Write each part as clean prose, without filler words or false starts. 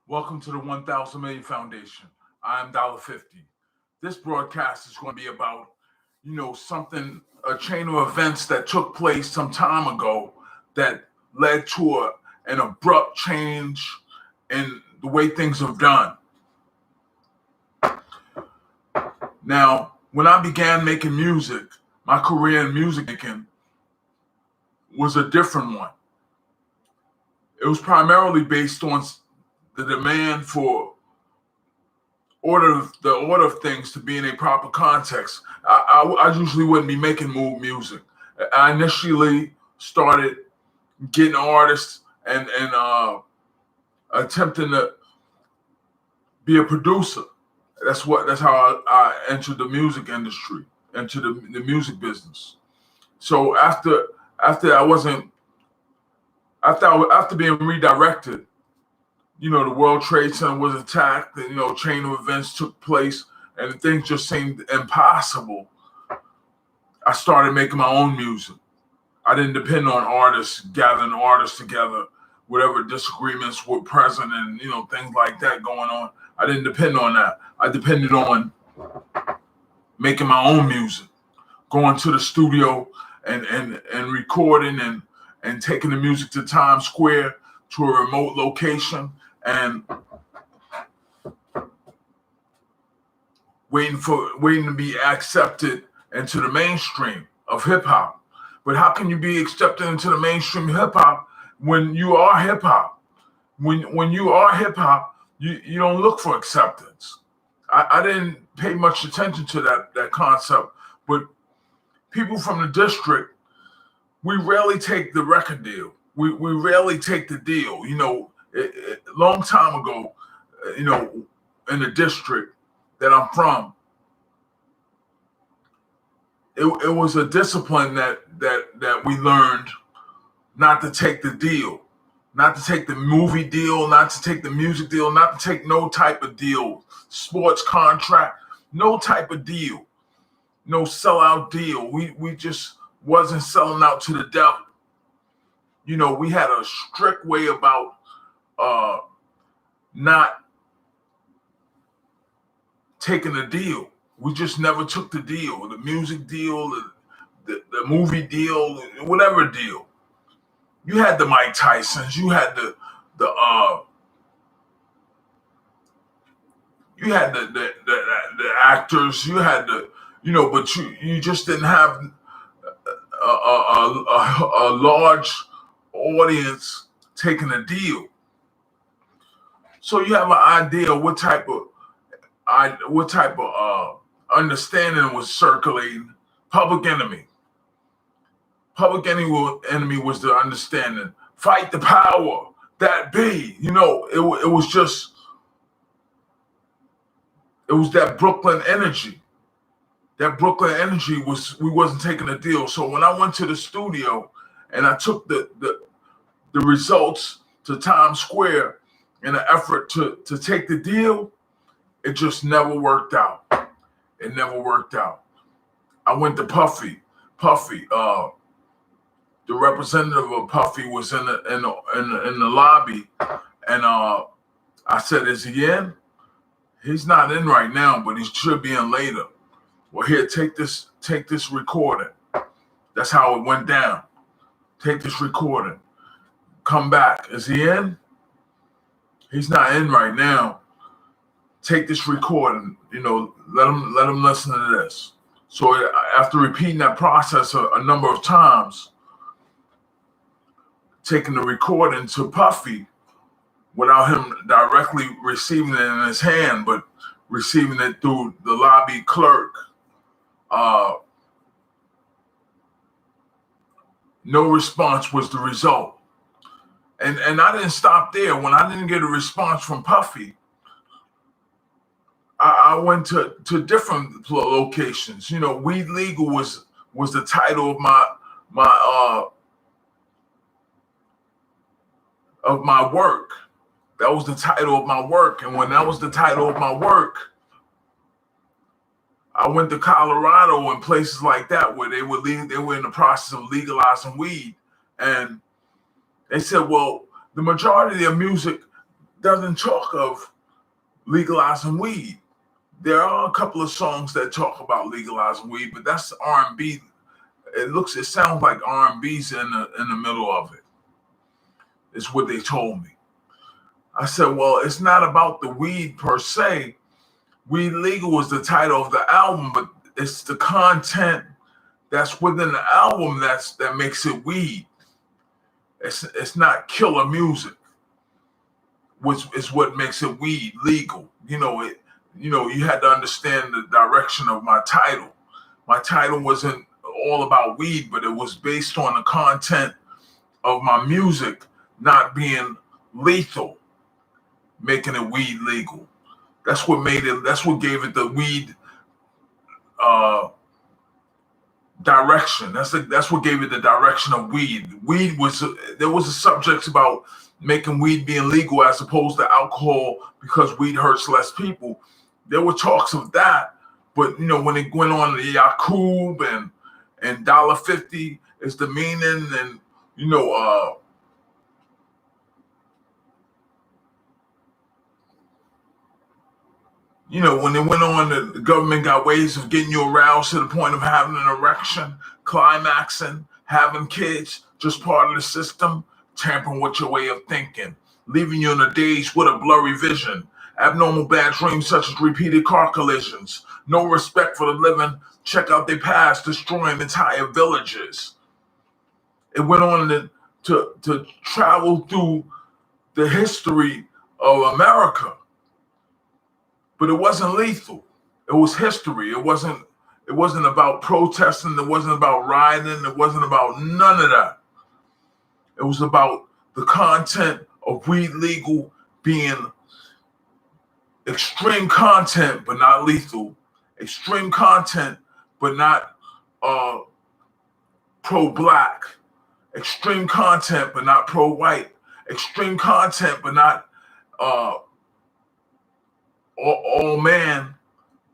Welcome to the 1000 Million Foundation. I am Dolla50. This broadcast is going to be about, a chain of events that took place some time ago that led to an abrupt change in the way things have done. Now, when I began making music, my career in music making was a different one. It was primarily based on the demand for the order of things to be in a proper context. I usually wouldn't be making mood music. I initially started getting artists and attempting to be a producer. That's how I entered the music industry, into the music business. So after being redirected, the World Trade Center was attacked, and chain of events took place, and things just seemed impossible. I started making my own music. I didn't depend on artists, gathering artists together, whatever disagreements were present, and things like that going on. I didn't depend on that. I depended on making my own music, going to the studio and recording and taking the music to Times Square, to a remote location, and waiting to be accepted into the mainstream of hip hop. But how can you be accepted into the mainstream hip hop when you are hip hop? When you are hip hop, you don't look for acceptance. I didn't pay much attention to that concept, but people from the district, we rarely take the record deal. We rarely take the deal. Long time ago, in the district that I'm from, it was a discipline that we learned not to take the deal, not to take the movie deal, not to take the music deal, not to take no type of deal, sports contract, no type of deal, no sellout deal. We just wasn't selling out to the devil. We had a strict way about not taking the deal. We just never took the deal, the music deal, the movie deal, whatever deal. You had the Mike Tysons, you had the actors, you had but you just didn't have a large audience taking a deal. So you have an idea what type of understanding was circulating. Public Enemy. Public Enemy was the understanding. Fight the power that be. It was that Brooklyn energy. That Brooklyn energy we wasn't taking a deal. So when I went to the studio and I took the results to Times Square in an effort to take the deal, it just never worked out. It never worked out. I went to Puffy. The representative of Puffy was in the lobby, and I said, "Is he in?" He's not in right now, but he should be in later. Well, here, take this recording. That's how it went down. Take this recording. Come back. Is he in? He's not in right now. Take this recording. Let him listen to this. So after repeating that process a number of times, taking the recording to Puffy without him directly receiving it in his hand, but receiving it through the lobby clerk, no response was the result. And I didn't stop there. When I didn't get a response from Puffy, I went to different locations. Weed Legal was the title of my work. That was the title of my work. And when that was the title of my work, I went to Colorado and places like that where they were in the process of legalizing weed. And they said, well, the majority of their music doesn't talk of legalizing weed. There are a couple of songs that talk about legalizing weed, but that's R&B. It sounds like R&B's in the middle of it. Is what they told me. I said, well, it's not about the weed per se. Weed Legal is the title of the album, but it's the content that's within the album that makes it weed. It's not killer music, which is what makes it weed legal. You had to understand the direction of my title. My title wasn't all about weed, but it was based on the content of my music not being lethal, making it weed legal. That's what gave it the weed direction. That's what gave it the direction of weed. There was a subject about making weed being legal as opposed to alcohol because weed hurts less people. There were talks of that, but when it went on the Yakub and $1.50 is the meaning, and when they went on, the government got ways of getting you aroused to the point of having an erection, climaxing, having kids, just part of the system, tampering with your way of thinking, leaving you in a daze with a blurry vision, abnormal bad dreams such as repeated car collisions, no respect for the living, check out their past, destroying entire villages. It went on to travel through the history of America. But it wasn't lethal. It was history. It wasn't about protesting. It wasn't about rioting. It wasn't about none of that. It was about the content of weed legal being extreme content, but not lethal. Extreme content, but not pro-black. Extreme content, but not pro-white. Extreme content, but not all man,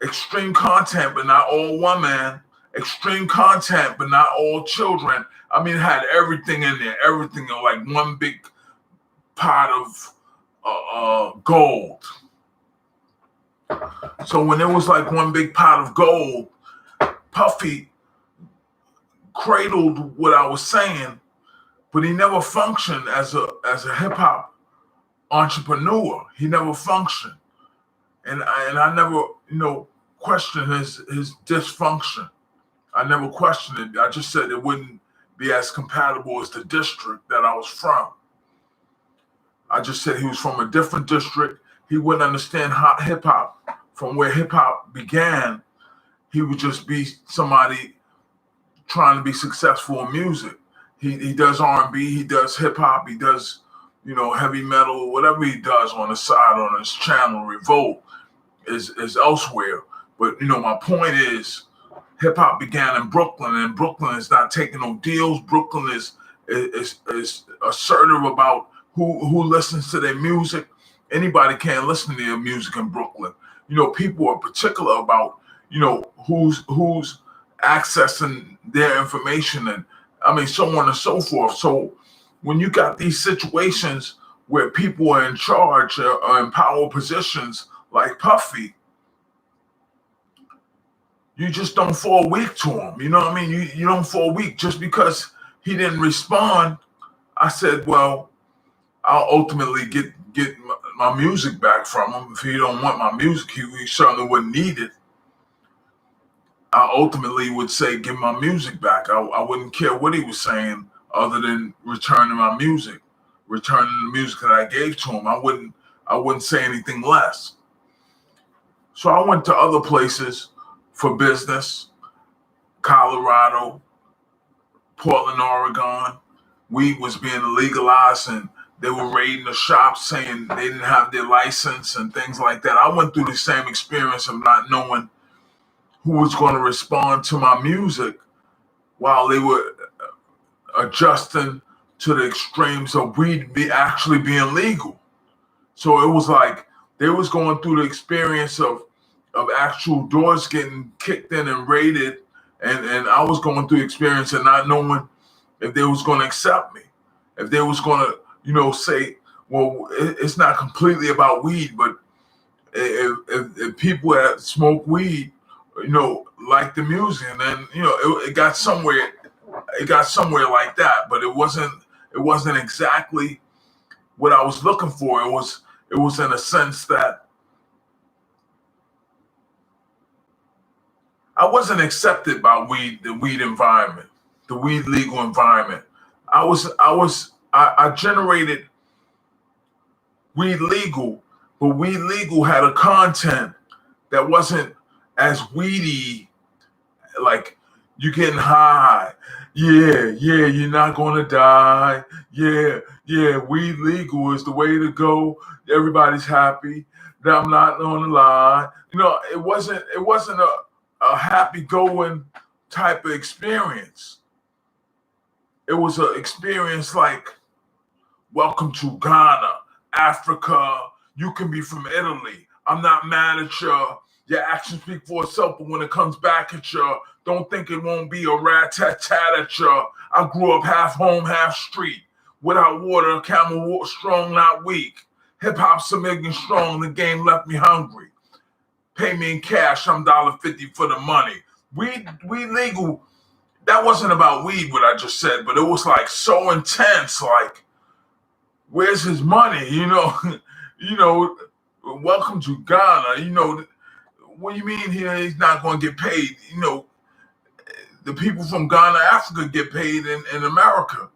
extreme content, but not all woman, extreme content, but not all children. I mean, it had everything in there, everything in like one big pot of gold. So when it was like one big pot of gold, Puffy cradled what I was saying, but he never functioned as a hip hop entrepreneur. He never functioned. And I never, questioned his dysfunction. I never questioned it. I just said it wouldn't be as compatible as the district that I was from. I just said he was from a different district. He wouldn't understand hip hop. From where hip hop began, he would just be somebody trying to be successful in music. He does R&B, he does hip hop, he does heavy metal, whatever he does on the side on his channel, Revolt, is elsewhere. But my point is, hip hop began in Brooklyn, and Brooklyn is not taking no deals. Brooklyn is assertive about who listens to their music. Anybody can listen to their music in Brooklyn. People are particular about who's accessing their information, and so on and so forth. So when you got these situations where people are in charge or in power positions like Puffy, you just don't fall weak to him. You don't fall weak just because he didn't respond. I said, well, I'll ultimately get my music back from him. If he don't want my music, he certainly wouldn't need it. I ultimately would say, give my music back. I wouldn't care what he was saying other than returning my music, returning the music that I gave to him. I wouldn't say anything less. So I went to other places for business, Colorado, Portland, Oregon. Weed was being legalized, and they were raiding the shops saying they didn't have their license and things like that. I went through the same experience of not knowing who was going to respond to my music while they were adjusting to the extremes of weed actually being legal. So it was like they was going through the experience of actual doors getting kicked in and raided, and I was going through the experience of not knowing if they was going to accept me, if they was going to, say, well, it's not completely about weed, but if people that smoke weed, like the music, and then it got somewhere. It got somewhere like that, but it wasn't exactly what I was looking for. It was in a sense that I wasn't accepted by the weed environment, the weed legal environment. I generated weed legal, but weed legal had a content that wasn't as weedy, like you getting high. Yeah, yeah, you're not gonna die. Yeah, yeah, weed legal is the way to go. Everybody's happy. That I'm not gonna lie. It wasn't a happy going type of experience. It was an experience like welcome to Ghana, Africa. You can be from Italy. I'm not mad at you. Your actions speak for itself, but when it comes back at you, don't think it won't be a rat-tat-tat at you. I grew up half home, half street. Without water, camel walk strong, not weak. Hip-hop's a million strong, the game left me hungry. Pay me in cash, I'm $1.50 for the money. Weed legal, that wasn't about weed, what I just said, but it was like so intense, like, where's his money? Welcome to Ghana. What do you mean he's not going to get paid? The people from Ghana, Africa get paid in America.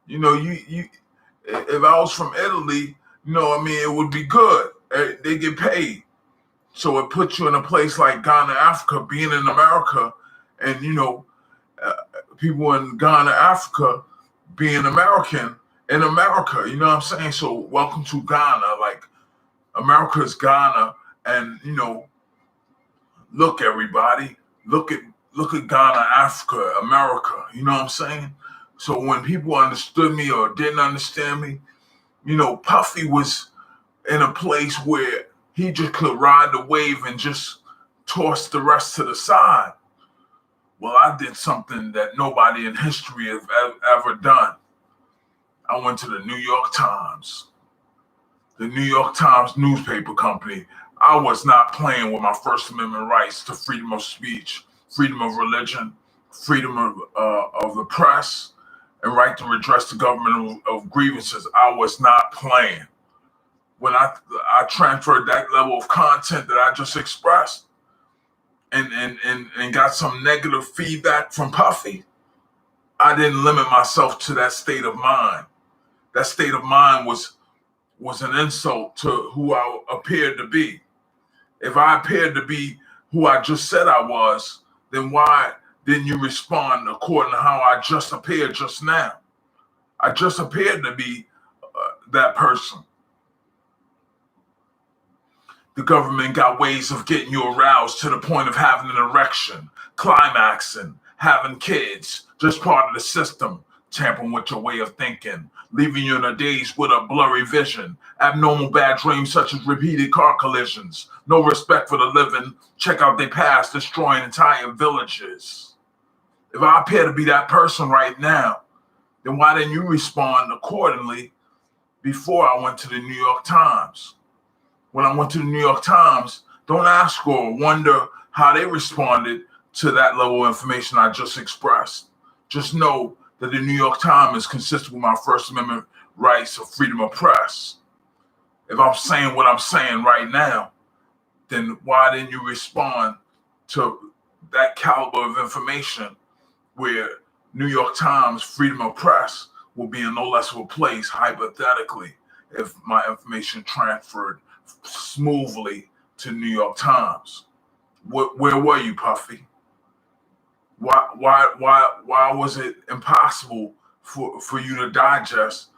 You if I was from Italy, it would be good. They get paid. So it puts you in a place like Ghana, Africa, being in America, and people in Ghana, Africa, being American in America. You know what I'm saying? So welcome to Ghana. Like America is Ghana, and look, everybody, look at Ghana, Africa, America. You know what I'm saying? So when people understood me or didn't understand me, Puffy was in a place where he just could ride the wave and just toss the rest to the side. Well, I did something that nobody in history has ever done. I went to the New York Times. The New York Times newspaper company. I was not playing with my First Amendment rights to freedom of speech, freedom of religion, freedom of the press, and right to redress the government of grievances. I was not playing. When I transferred that level of content that I just expressed and got some negative feedback from Puffy, I didn't limit myself to that state of mind. That state of mind was an insult to who I appeared to be. If I appeared to be who I just said I was, then why didn't you respond according to how I just appeared just now? I just appeared to be that person. The government got ways of getting you aroused to the point of having an erection, climaxing, having kids, just part of the system, tampering with your way of thinking, leaving you in a daze with a blurry vision, abnormal bad dreams such as repeated car collisions, no respect for the living, check out their past, destroying entire villages. If I appear to be that person right now, then why didn't you respond accordingly before I went to the New York Times? When I went to the New York Times, don't ask or wonder how they responded to that level of information I just expressed. Just know that the New York Times is consistent with my First Amendment rights of freedom of press. If I'm saying what I'm saying right now, then why didn't you respond to that caliber of information where New York Times freedom of press will be in no less of a place, hypothetically, if my information transferred smoothly to New York Times? Where were you, Puffy? Why was it impossible for you to digest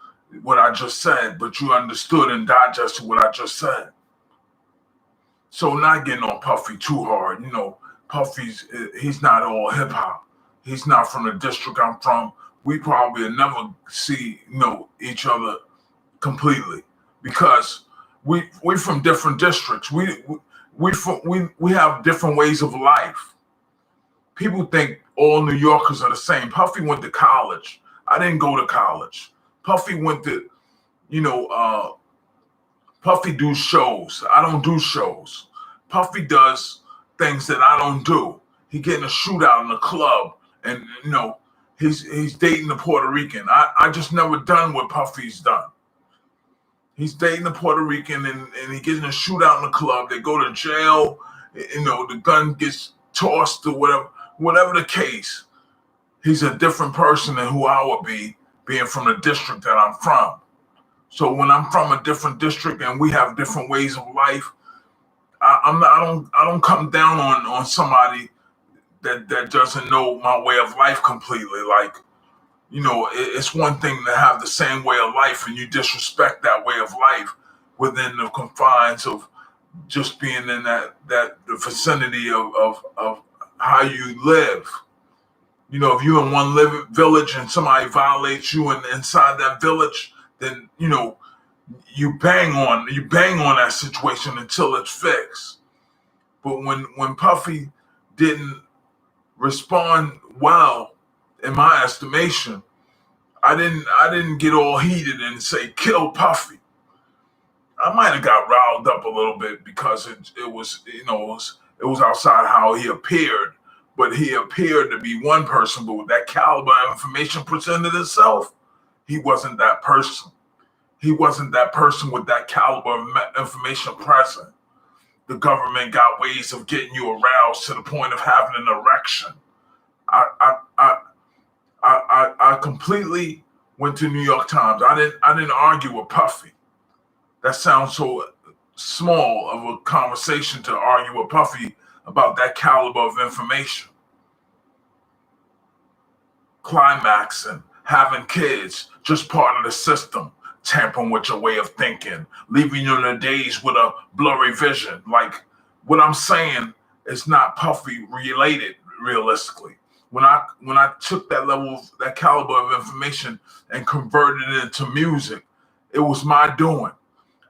what I just said, but you understood and digested what I just said? So not getting on Puffy too hard. He's not all hip hop. He's not from the district I'm from. We probably will never see each other completely because we from different districts. We have different ways of life. People think all New Yorkers are the same. Puffy went to college. I didn't go to college. Puffy went to you know, Puffy do shows. I don't do shows. Puffy does things that I don't do. He get in a shootout in the club, and he's dating the Puerto Rican. I just never done what Puffy's done. He's dating the Puerto Rican, and he gets in a shootout in the club. They go to jail. The gun gets tossed or whatever the case. He's a different person than who I would be, being from the district that I'm from. So when I'm from a different district and we have different ways of life, I don't come down on somebody that doesn't know my way of life completely. Like, it's one thing to have the same way of life and you disrespect that way of life within the confines of just being in the vicinity of how you live. If you're in one village and somebody violates you inside that village, then you bang on that situation until it's fixed. But when Puffy didn't respond well, in my estimation, I didn't get all heated and say kill Puffy. I might have got riled up a little bit because it was outside how he appeared. But he appeared to be one person, but with that caliber of information presented itself, he wasn't that person. He wasn't that person with that caliber of information present. The government got ways of getting you aroused to the point of having an erection. I completely went to New York Times. I didn't argue with Puffy. That sounds so small of a conversation to argue with Puffy about that caliber of information. Climaxing, having kids, just part of the system, tampering with your way of thinking, leaving you in the days with a blurry vision. Like, what I'm saying is not Puffy related realistically. When I took that that caliber of information and converted it into music, it was my doing.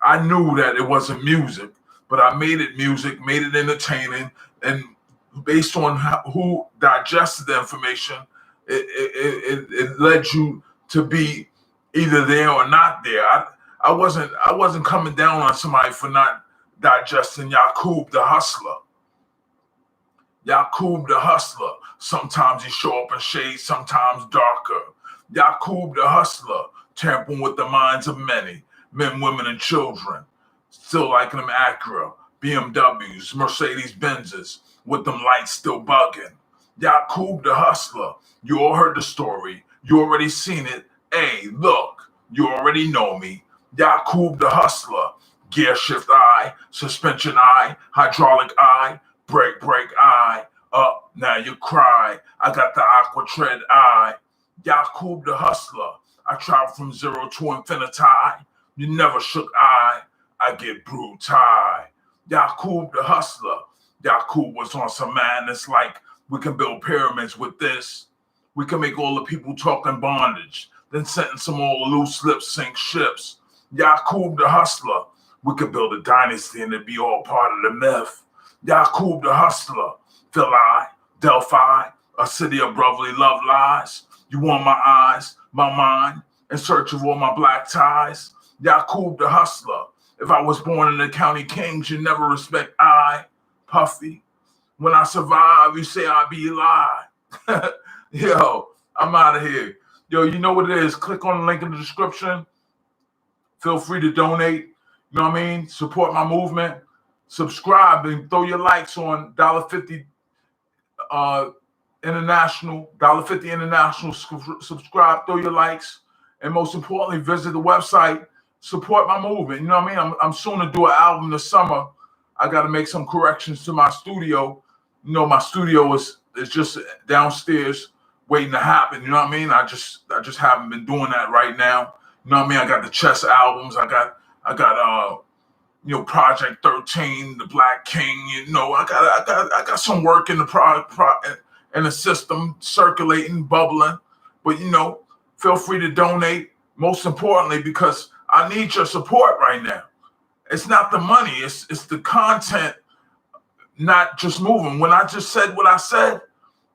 I knew that it wasn't music, but I made it music, made it entertaining, and based on who digested the information, it led you to be either there or not there. I wasn't coming down on somebody for not digesting Yakub the Hustler. Yakub the Hustler. Sometimes he show up in shades, sometimes darker. Yakub the Hustler, tampering with the minds of many, men, women, and children. Still liking them Acura, BMWs, Mercedes Benzes, with them lights still bugging. Yakub the Hustler, you all heard the story. You already seen it. Hey, look, you already know me. Yakub the Hustler, gear shift eye, suspension eye, hydraulic eye, brake eye. Up, now you cry. I got the aqua tread eye. Yakub the Hustler, I travel from zero to infinity. You never shook eye. I get brewed tie. Yakub the Hustler. Yakub was on some madness like we can build pyramids with this. We can make all the people talk in bondage, then sentence them all loose lips, sink ships. Yakub the Hustler. We could build a dynasty and it'd be all part of the myth. Yakub the Hustler. Philae, Delphi, a city of brotherly love lies. You want my eyes, my mind, in search of all my black ties. Yakub the Hustler. If I was born in the County Kings, you never respect I, Puffy. When I survive, you say I be lie. Yo, I'm out of here. Yo, you know what it is. Click on the link in the description. Feel free to donate. You know what I mean? Support my movement. Subscribe and throw your likes on Dolla50 International, Dolla50 International. Subscribe, throw your likes, and most importantly, visit the website. Support my movement. You know what I mean? I'm soon to do an album this summer. I got to make some corrections to my studio. My studio is just downstairs waiting to happen. You know what I mean? I just haven't been doing that right now. You know what I mean? I got the chess albums. I got Project 13, the Black King. I got some work in the in the system circulating, bubbling. But feel free to donate. Most importantly, because I need your support right now. It's not the money. It's the content not just moving. When I just said what I said,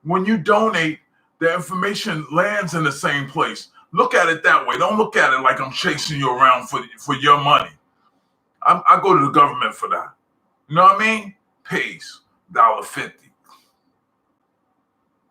when you donate, the information lands in the same place. Look at it that way. Don't look at it like I'm chasing you around for your money. I go to the government for that. You know what I mean? Peace. $1.50.